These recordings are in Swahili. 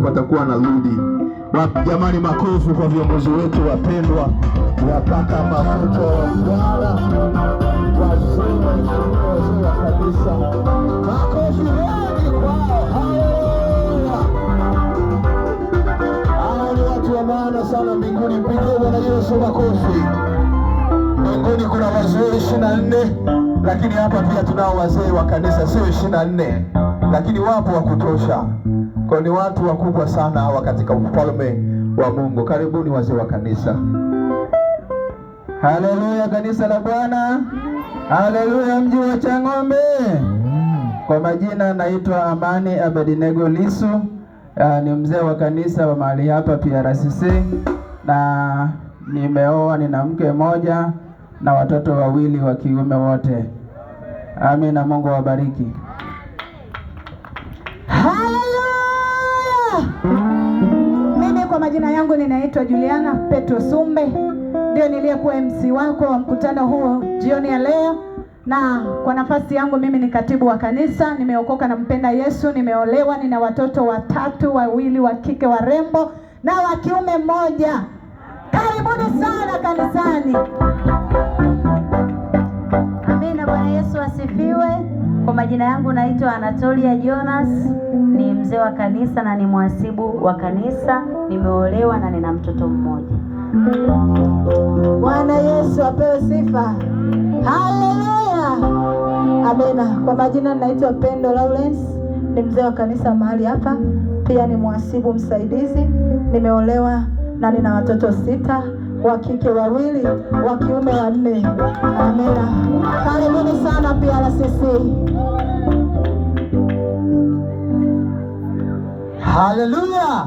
watakuwa wanarudi. Jamani, makofi kwa viongozi wetu wapendwa, wapaka mafuta wa Bwana, wazee wa kanisa. Makofi mengi kwao. Haleluya! Hao ni watu wa maana sana mbinguni. Mpigie Bwana Yesu makofi. Mbinguni kuna wazee 24, lakini hapa pia tunao wazee wa kanisa, sio 24, lakini wapo wa kutosha. Kwa ni watu wakubwa sana hawa katika ufalme wa Mungu. Karibuni wazee wa kanisa. Haleluya, kanisa la Bwana. Haleluya, mji wa Chang'ombe. Kwa majina naitwa Amani Abednego Lisu. Ni mzee wa kanisa wa mahali hapa PRCC, na nimeoa, nina mke mmoja na watoto wawili wa kiume wote. Amina, Mungu awabariki. Mimi kwa majina yangu ninaitwa Juliana Petro Sumbe, ndio niliyekuwa MC wako wa mkutano huo jioni ya leo. Na kwa nafasi yangu mimi ni katibu wa kanisa, nimeokoka na mpenda Yesu, nimeolewa, nina watoto watatu, wawili wa kike warembo na wa kiume mmoja. Karibuni sana kanisani. Amina, Bwana Yesu asifiwe. Kwa majina yangu naitwa Anatolia Jonas, ni mzee wa kanisa na ni mhasibu wa kanisa, nimeolewa na nina mtoto mmoja. Bwana Yesu apewe sifa. Haleluya. Amina. Kwa majina naitwa Pendo Lawrence, ni mzee wa kanisa mahali hapa, pia ni mhasibu msaidizi, nimeolewa na nina watoto 6, wa kike 2, wa kiume 4. Amina. Karibuni sana PRCC. Haleluya.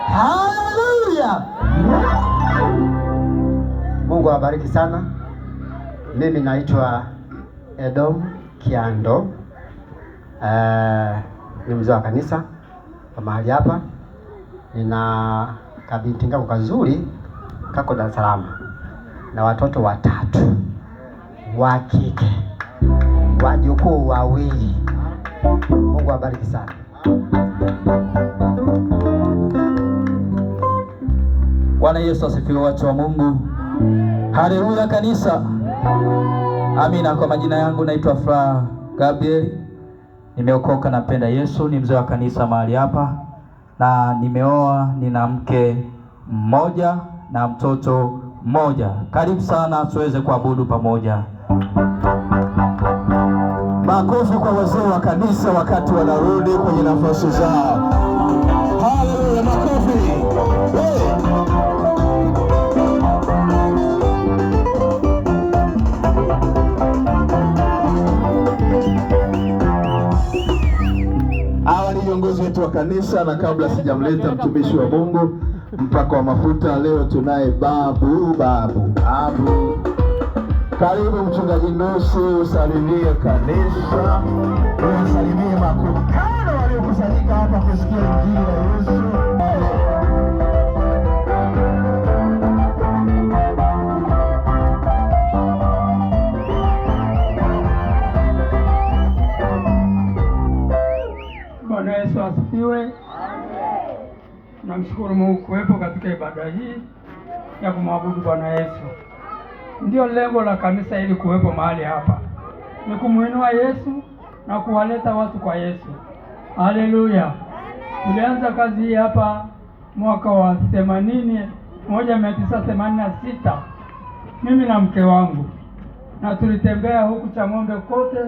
Haleluya. Mungu awabariki sana. Mimi naitwa Edom Kiando. Ni mzee wa kanisa wa mahali hapa. Nina kabinti kangu kazuri kako Dar es Salaam na watoto 3 wa kike, wajukuu 2. Mungu awabariki sana. Bwana Yesu asifiwe, watu wa Mungu. Haleluya kanisa. Amina. Kwa majina yangu naitwa Fra Gabriel, nimeokoka na mpenda Yesu, ni mzee wa kanisa mahali hapa, na nimeoa, nina mke mmoja na mtoto mmoja. Karibu sana tuweze kuabudu pamoja. Makofi kwa wazee wa kanisa wakati wanarudi kwenye nafasi zao. Haleluya, makofi. Hey. Hawa ni viongozi wetu wa kanisa, na kabla sijamleta mtumishi wa Mungu mpaka wa mafuta, leo tunaye babu. Karibu mchungaji Nusi, usalimie kanisa, usalimie makutano waliokusanyika hapa kusikia injili ya Yesu. Bwana Yesu asifiwe. Namshukuru Mungu kuwepo katika ibada hii ya kumwabudu Bwana Yesu. Ndio lengo la kanisa ili kuwepo mahali hapa, ni kumuinua Yesu na kuwaleta watu kwa Yesu. Haleluya. Tulianza kazi hii hapa mwaka wa 1986, mimi na mke wangu, na tulitembea huku Chang'ombe kote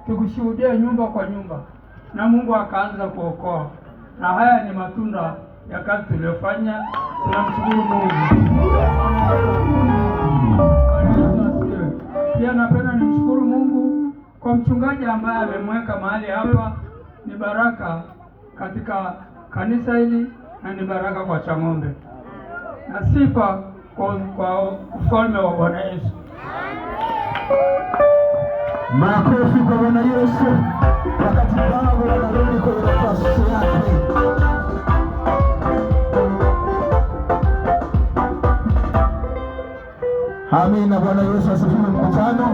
tukushuhudia nyumba kwa nyumba, na Mungu akaanza kuokoa, na haya ni matunda ya kazi tuliyofanya. Tunamshukuru Mungu. Pia napenda nimshukuru Mungu kwa mchungaji ambaye amemweka mahali hapa. Ni baraka katika kanisa hili na ni baraka kwa Chang'ombe, na sifa kwa ufalme wa Bwana Yesu. Makofi kwa Bwana Yesu wakati babu anarudi kwenye nafasi yake. Amina. Bwana Yesu asifiwe mkutano.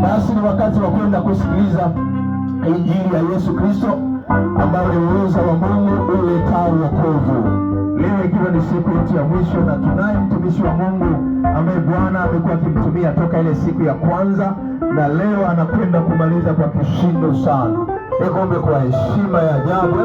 Basi ni wakati wa kwenda kusikiliza injili ya Yesu Kristo ambayo ni uwezo wa Mungu uletao leo ni siku yetu ya mwisho, na tunaye mtumishi wa Mungu ambaye Bwana amekuwa akimtumia toka ile siku ya kwanza, na leo anakwenda kumaliza kwa kishindo sana. Nikombe kwa heshima ya ajabu.